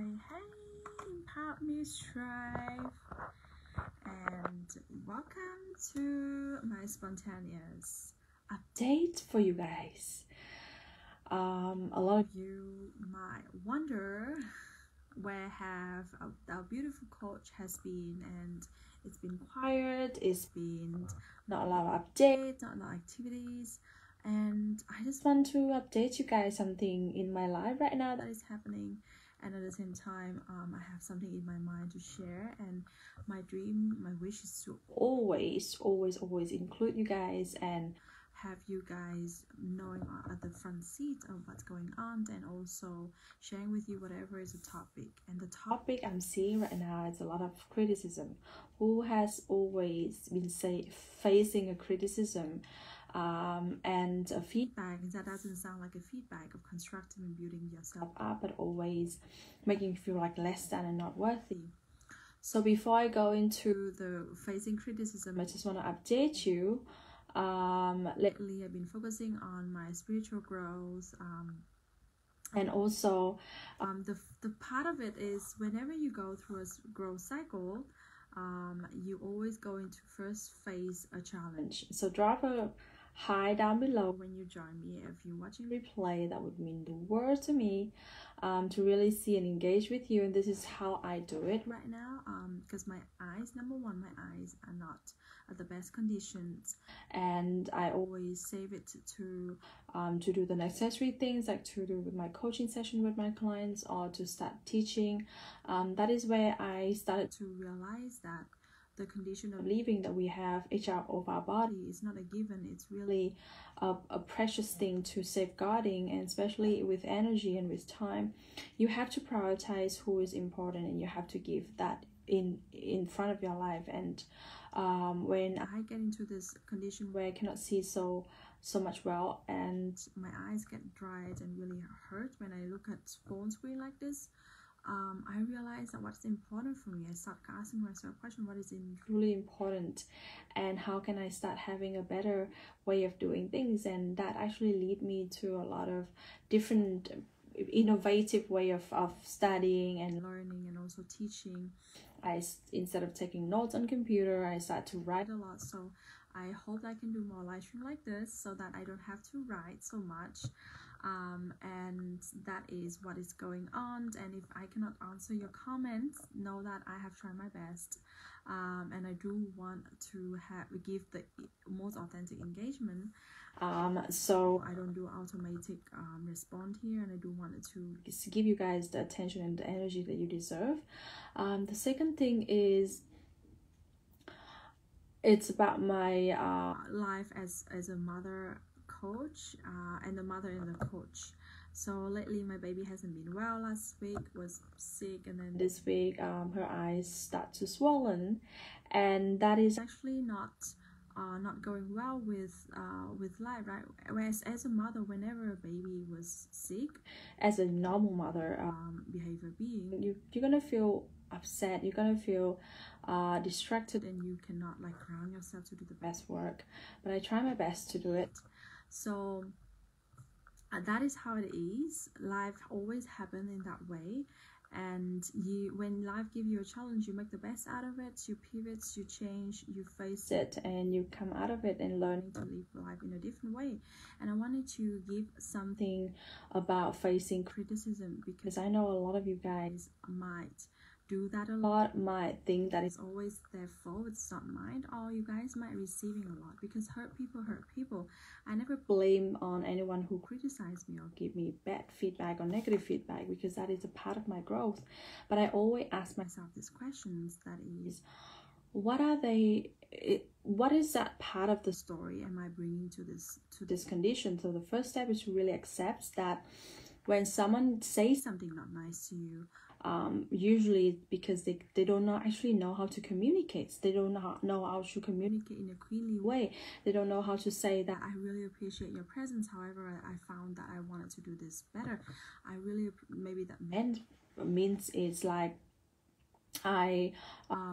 Hey, Pop News Tribe, and welcome to my spontaneous update for you guys. A lot of you might wonder where have our beautiful coach has been, and it's been quiet, it's been not a lot of updates, not a lot of activities, and I just want to update you guys something in my life right now that is happening. And at the same time, I have something in my mind to share, and my dream, my wish is to always include you guys and have you guys knowing at the front seat of what's going on, and also sharing with you whatever is a topic. And the topic I'm seeing right now is a lot of criticism. Who has always been facing a criticism and a feedback that doesn't sound like a feedback of constructing and building yourself up, but always making you feel like less than and not worthy. So before I go into the facing criticism, I just want to update you. Lately I've been focusing on my spiritual growth, and also the part of it is whenever you go through a growth cycle, you always going to first face a challenge. So drop a hi down below when you join me. If you're watching replay, that would mean the world to me, to really see and engage with you. And this is how I do it right now, because my eyes, number one, my eyes are not at the best conditions, and I always save it to do the necessary things, like to do with my coaching session with my clients or to start teaching. That is where I started to realize that the condition of living that we have each of our body is not a given. It's really a precious thing to safeguarding, and especially with energy and with time, you have to prioritize who is important, and you have to give that in front of your life. And when I get into this condition where I cannot see so much well, and my eyes get dried and really hurt when I look at phone screen like this, I realized that what's important for me. I start asking myself a question: what is truly important, and how can I start having a better way of doing things? And that actually lead me to a lot of different innovative way of studying and learning and also teaching. Instead of taking notes on computer, I start to write a lot. So I hope I can do more live stream like this so that I don't have to write so much. And that is what is going on. And if I cannot answer your comments, know that I have tried my best, and I do want to give the most authentic engagement, so I don't do automatic respond here, and I do want to give you guys the attention and the energy that you deserve. The second thing is, it's about my life as a mother coach, and the mother and the coach. So lately my baby hasn't been well. Last week was sick, and then this week her eyes start to swollen, and that is actually not going well with life, right? Whereas as a mother, whenever a baby was sick, as a normal mother behavior being, you're gonna feel upset, you're gonna feel distracted, and you cannot like ground yourself to do the best work. But I try my best to do it. So that is how it is. Life always happens in that way, and when life gives you a challenge, you make the best out of it. You pivot, you change, you face it, and you come out of it and learning to live life in a different way. And I wanted to give something about facing criticism, because I know a lot of you guys might do that a lot, might think that it's always their fault, it's not mine, or you guys might receiving a lot, because hurt people. I never blame on anyone who criticized me or give me bad feedback or negative feedback, because that is a part of my growth. But I always ask myself these questions, that is, what is that part of the story am I bringing to this condition? So the first step is to really accept that when someone says something not nice to you, usually because they don't actually know how to communicate. They don't know how to communicate in a queenly way. They don't know how to say that I really appreciate your presence, however I found that I wanted to do this better. Maybe that means it's like, I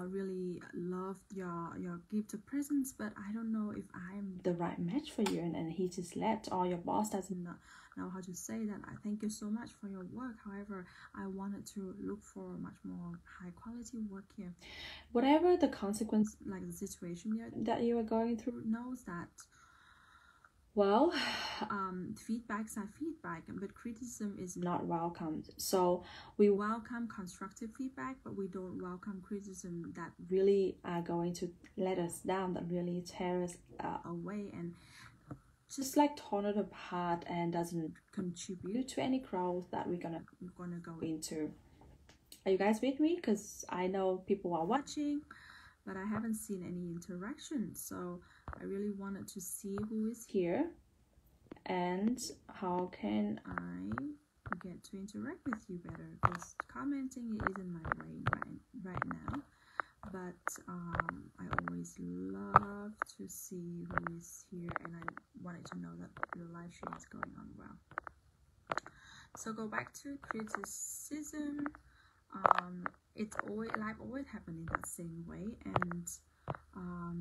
really loved your gift of presents, but I don't know if I'm the right match for you. And he just left, or your boss doesn't know how to say that. I thank you so much for your work. However, I wanted to look for much more high quality work here. Whatever the consequence, like the situation that you are going through, knows that, well, feedbacks are feedback, but criticism is not welcomed. So we welcome constructive feedback, but we don't welcome criticism that really are going to let us down, that really tear us away, and just like torn it apart and doesn't contribute to any growth that we're gonna go into. Are you guys with me? Because I know people are watching, but I haven't seen any interaction, so I really wanted to see who is here and how can I get to interact with you better, because commenting isn't my way right now, but I always love to see who is here, and I wanted to know that your live stream is going on well. So go back to criticism. It's always, life always happened in that same way, and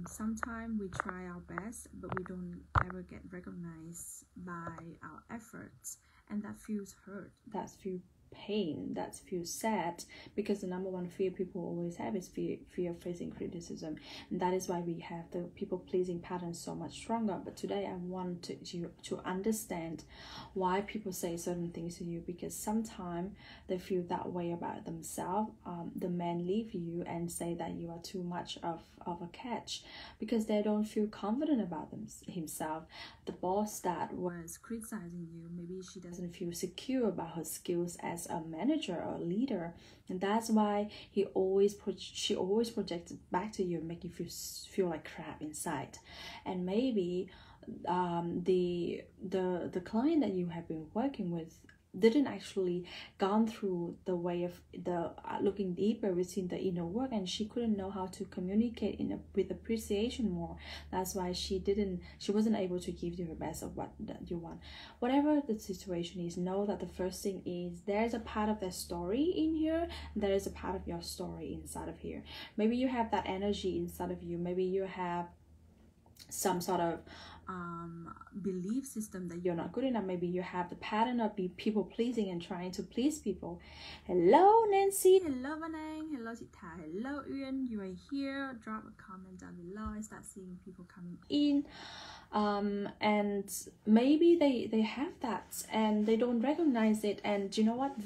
sometimes we try our best, but we don't ever get recognized by our efforts, and that feels hurt, that feels pain, that feels sad, because the number one fear people always have is fear of facing criticism, and that is why we have the people pleasing pattern so much stronger. But today I want you to understand why people say certain things to you, because sometimes they feel that way about themselves. The men leave you and say that you are too much of a catch because they don't feel confident about himself. The boss that was criticizing you, maybe she doesn't feel secure about her skills as a manager or a leader, and that's why she always projects back to you and make you feel like crap inside. And maybe the client that you have been working with didn't actually gone through the way of the looking deeper within the inner work, and she couldn't know how to communicate with appreciation more. That's why she wasn't able to give you the best of what that you want. Whatever the situation is, know that the first thing is there's a part of their story in here, there is a part of your story inside of here. Maybe you have that energy inside of you, maybe you have some sort of belief system that you're not good enough. Maybe you have the pattern of be people pleasing and trying to please people. Hello Nancy, hello Vanang, hello Sita, hello Yuan, you are here. Drop a comment down below. I start seeing people coming in, and maybe they have that and they don't recognize it. And you know what,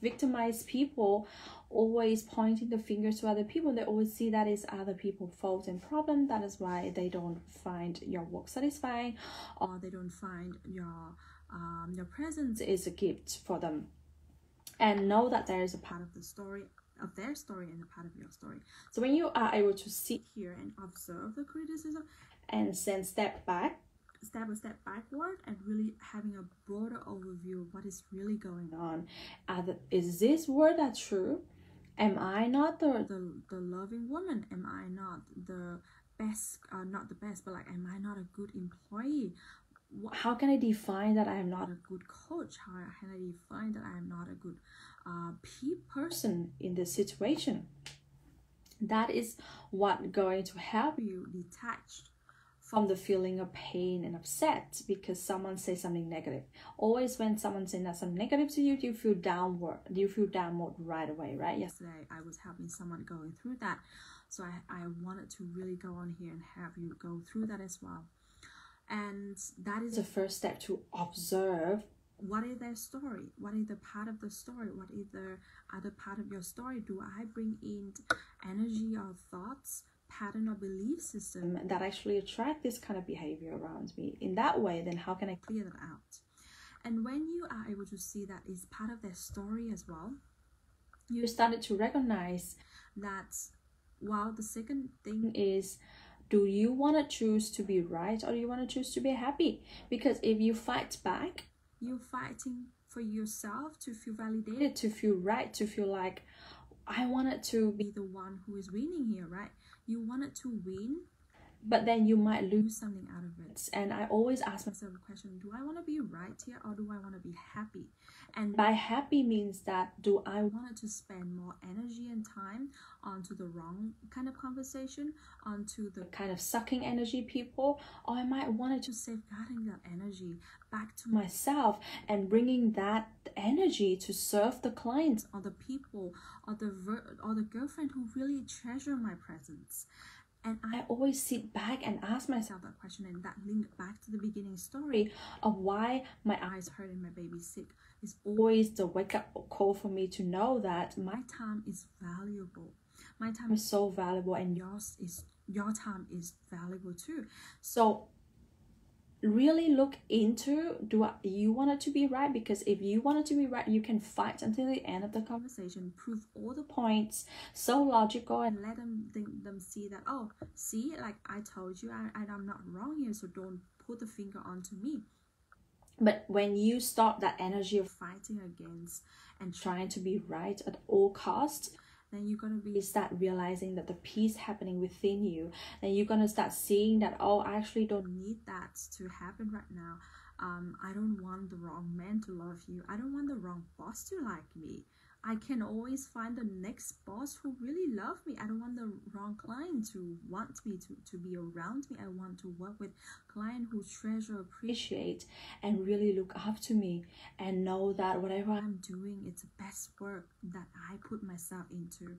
victimized people always pointing the fingers to other people. They always see that is other people's fault and problem. That is why they don't find your work satisfying, or they don't find your presence is a gift for them. And know that there is a part of the story of their story and a part of your story. So when you are able to sit here and observe the criticism and then step a step backward and really having a broader overview of what is really going on. Is this word that true? Am I not the loving woman? Am I not the best? Not the best, but like, am I not a good employee? How can I define that I am not a good coach? How can I define that I am not a good person in this situation? That is what going to help you detach from the feeling of pain and upset because someone says something negative. Always when someone says something negative to you, you feel downward right away, right? Yesterday I was helping someone going through that, so I wanted to really go on here and have you go through that as well. And that is the first step, to observe what is their story, what is the part of the story, what is the other part of your story. Do I bring in energy or thoughts, pattern or belief system that actually attract this kind of behavior around me? In that way, then how can I clear that out? And when you are able to see that is part of their story as well, you started to recognize that. While the second thing is, do you want to choose to be right or do you want to choose to be happy? Because if you fight back, you're fighting for yourself to feel validated, to feel right, to feel like I wanted to be the one who is winning here, right? You wanted to win but then you might lose something out of it. And I always ask myself the question, do I want to be right here or do I want to be happy? And by happy means that, do I want to spend more energy and time onto the wrong kind of conversation, onto the kind of sucking energy people, or I might want to safeguarding that energy back to myself and bringing that energy to serve the clients or the people or the girlfriend who really treasure my presence. And I always sit back and ask myself that question, and that link back to the beginning story of why my eyes hurt and my baby's sick is always the wake-up call for me to know that my time is valuable. My time is so valuable, and your time is valuable too. So really look into, do you want it to be right? Because if you want it to be right, you can fight until the end of the conversation, prove all the points so logical, and let them see that, oh, see, like I told you, I'm not wrong here, so don't put the finger onto me. But when you stop that energy of fighting against and trying to be right at all costs, then you're going to start realizing that the peace happening within you. Then you're going to start seeing that, oh, I actually don't need that to happen right now. I don't want the wrong man to love you. I don't want the wrong boss to like me. I can always find the next boss who really love me. I don't want the wrong client to want me, to be around me. I want to work with clients who treasure, appreciate, and really look up to me, and know that whatever I'm doing, it's the best work that I put myself into.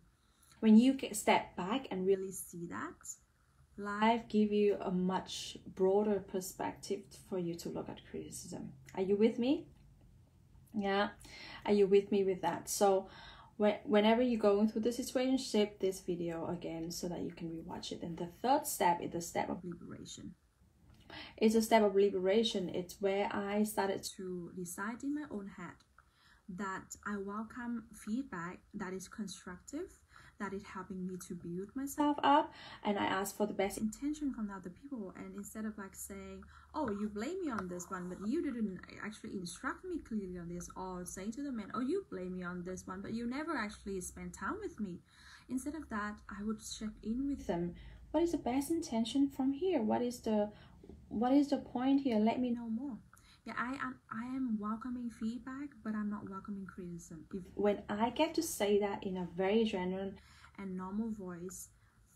When you step back and really see that, life give you a much broader perspective for you to look at criticism. Are you with me? Yeah, are you with me with that? So whenever you're going through the situation, shape this video again so that you can rewatch it. And the third step is the step of liberation. It's a step of liberation. It's where I started to decide in my own head that I welcome feedback that is constructive, that is helping me to build myself up, and I ask for the best intention from the other people. And instead of like saying, oh, you blame me on this one, but you didn't actually instruct me clearly on this, or saying to the man, oh, you blame me on this one, but you never actually spent time with me. Instead of that, I would check in with them. What is the best intention from here? What is the point here? Let me know more. Yeah, I am welcoming feedback, but I'm not welcoming criticism. When I get to say that in a very genuine and normal voice,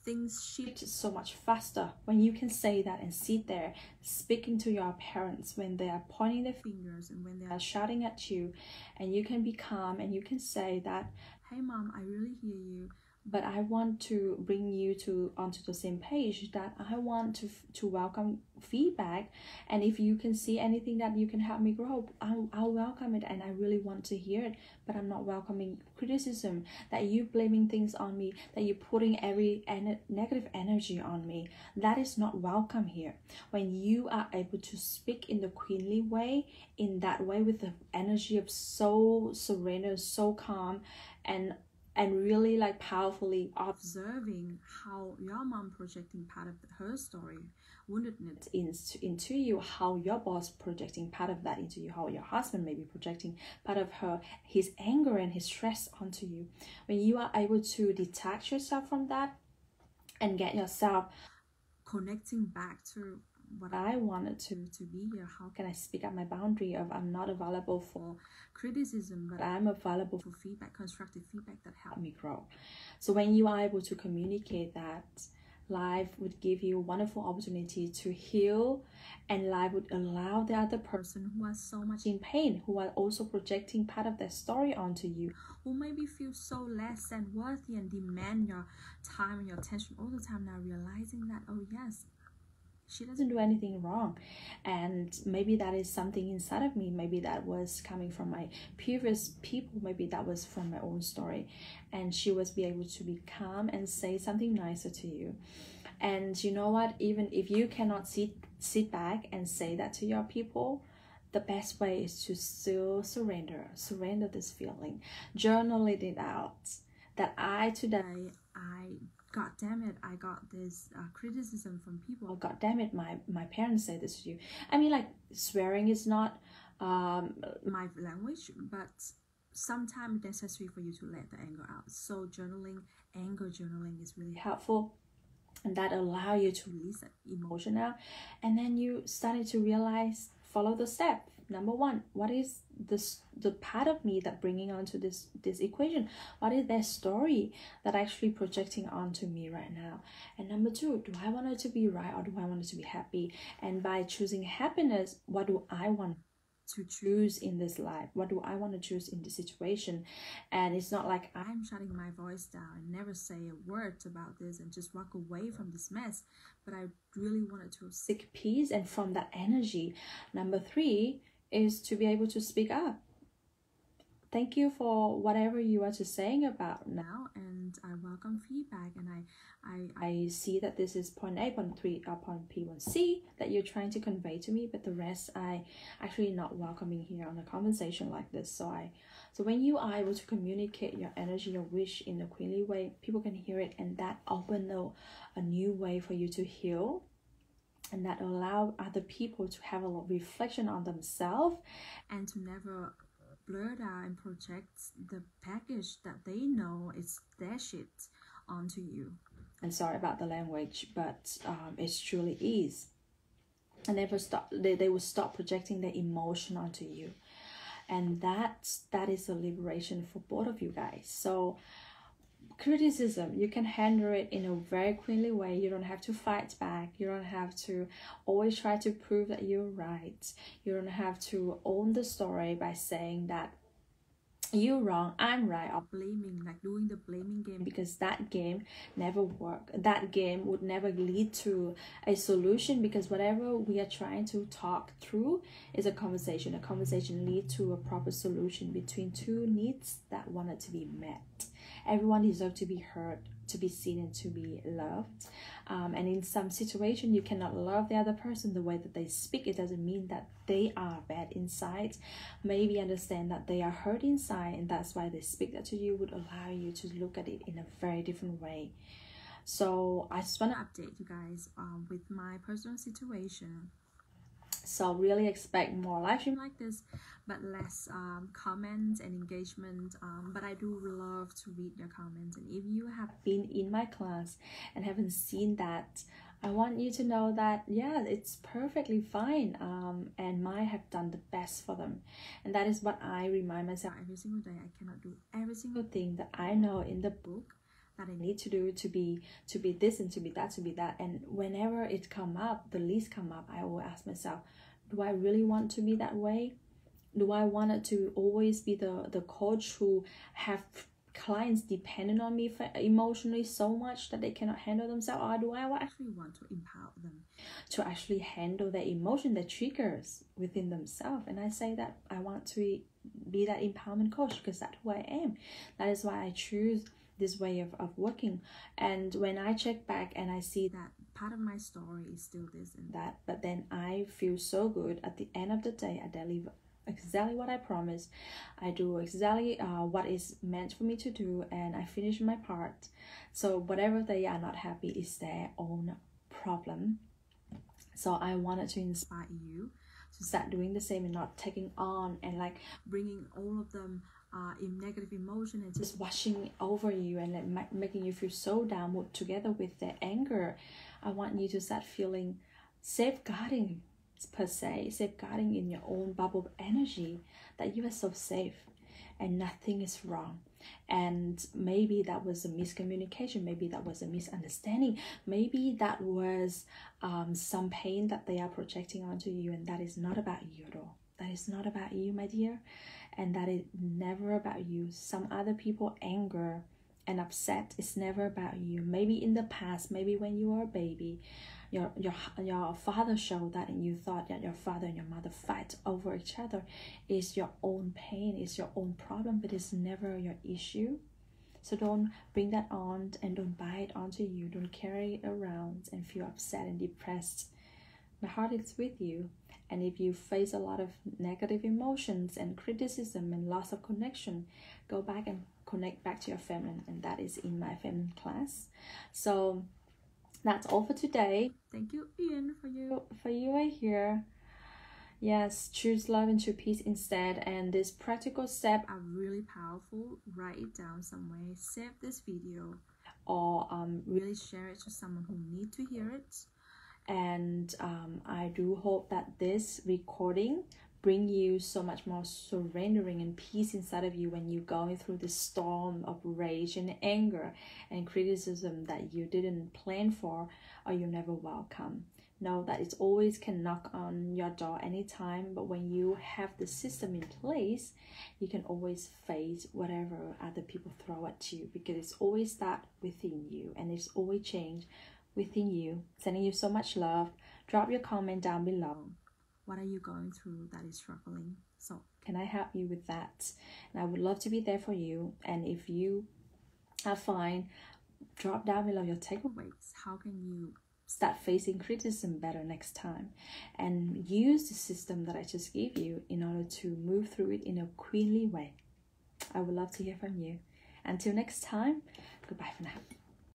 things shift so much faster. When you can say that and sit there speaking to your parents when they are pointing their fingers and when they are shouting at you, and you can be calm and you can say that, hey mom, I really hear you, but I want to bring you onto the same page, that I want to welcome feedback, and if you can see anything that you can help me grow, I'll welcome it, and I really want to hear it, but I'm not welcoming criticism, that you blaming things on me, that you're putting every negative energy on me. That is not welcome here. When you are able to speak in the queenly way, in that way with the energy of so surrender, so calm, and really like powerfully observing how your mom projecting part of her story woundedness into you, how your boss projecting part of that into you, how your husband may be projecting part of his anger and his stress onto you. When you are able to detach yourself from that and get yourself connecting back to what I wanted to be here, how can I speak up my boundary of I'm not available for criticism, but I'm available for feedback, constructive feedback that help me grow. So when you are able to communicate that, life would give you a wonderful opportunity to heal, and life would allow the other person who is so much in pain, who are also projecting part of their story onto you, who maybe feel so less than worthy and demand your time and your attention all the time, now realizing that, oh yes, she doesn't do anything wrong, and maybe that is something inside of me, maybe that was coming from my previous people, maybe that was from my own story, and she was be able to be calm and say something nicer to you. And you know what, even if you cannot sit back and say that to your people, the best way is to still surrender this feeling, journal it out, that today God damn it, I got this criticism from people. God damn it, my parents say this to you. I mean, like, swearing is not my language, but sometimes necessary for you to let the anger out. So anger journaling is really helpful. and that allow you to release that emotion now. And then you started to realize, follow the step. Number one, what is the part of me that bringing onto this equation? What is their story that actually projecting onto me right now? And number two, do I want it to be right, or do I want it to be happy? And by choosing happiness, what do I want to choose in this life? What do I want to choose in this situation? And it's not like I'm shutting my voice down and never say a word about this and just walk away from this mess, but I really wanted to seek peace. And from that energy, number three is to be able to speak up. Thank you for whatever you are just saying about now, and I welcome feedback. And I see that this is point A, point 3, point P1C that you're trying to convey to me, but the rest I actually not welcoming here on a conversation like this. So when you are able to communicate your energy, your wish in a queenly way, people can hear it, and that open a new way for you to heal, and that allow other people to have a reflection on themselves and to never blurt out and project the package that they know is their shit onto you. And sorry about the language, but it truly is. And they will stop projecting their emotion onto you, and that is a liberation for both of you guys. So criticism, you can handle it in a very queenly way. You don't have to fight back. You don't have to always try to prove that you're right. You don't have to own the story by saying that you're wrong, I'm right, or blaming, like doing the blaming game, because that game never worked. That game would never lead to a solution, because whatever we are trying to talk through is a conversation. A conversation leads to a proper solution between two needs that wanted to be met. Everyone deserves to be heard, to be seen, and to be loved. And in some situation, you cannot love the other person the way that they speak. It doesn't mean that they are bad inside. Maybe understand that they are hurt inside, and that's why they speak that to you, would allow you to look at it in a very different way. So I just want to update you guys with my personal situation. So really expect more live stream like this, but less comments and engagement. But I do love to read your comments, and if you have been in my class and haven't seen that, I want you to know that yeah, it's perfectly fine. And I have done the best for them, and that is what I remind myself every single day. I cannot do every single thing that I know in the book that I need to do to be this and to be that. And whenever it come up, the least come up, I will ask myself, do I really want to be that way? Do I want it to always be the coach who have clients dependent on me for emotionally so much that they cannot handle themselves? Or do I actually want to empower them to actually handle their emotion, their triggers within themselves? And I say that I want to be that empowerment coach, because that's who I am. That is why I choose this way of working. And when I check back and I see that part of my story is still this and that, but then I feel so good at the end of the day. I deliver exactly what I promised. I do exactly what is meant for me to do, and I finish my part. So whatever they are not happy is their own problem. So I wanted to inspire you to start doing the same and not taking on and like bringing all of them in negative emotion and just washing over you and like making you feel so down together with their anger. I want you to start feeling safeguarding per se, safeguarding in your own bubble of energy, that you are so safe and nothing is wrong. And maybe that was a miscommunication, maybe that was a misunderstanding, maybe that was some pain that they are projecting onto you, and that is not about you at all. That is not about you, my dear, and that is never about you. Some other people anger and upset is never about you. Maybe in the past, maybe when you were a baby, your father showed that, and you thought that your father and your mother fight over each other. Is your own pain, is your own problem, but it's never your issue. So don't bring that on and don't buy it onto you. Don't carry it around and feel upset and depressed. My heart is with you. And if you face a lot of negative emotions and criticism and loss of connection, go back and connect back to your feminine, and that is in my feminine class. So that's all for today. Thank you, Ian, for you are here. Yes, choose love and choose peace instead. And this practical step are really powerful. Write it down somewhere, save this video, or really share it to someone who need to hear it. And I do hope that this recording bring you so much more surrendering and peace inside of you when you're going through this storm of rage and anger and criticism that you didn't plan for or you never welcome. Know that it always can knock on your door anytime, but when you have the system in place, you can always face whatever other people throw at you, because it's always that within you, and it's always change within you. Sending you so much love. Drop your comment down below. What are you going through that is struggling? So can I help you with that? And I would love to be there for you. And if you are fine, drop down below your takeaways. How can you start facing criticism better next time, and use the system that I just gave you in order to move through it in a queenly way? I would love to hear from you. Until next time, goodbye for now.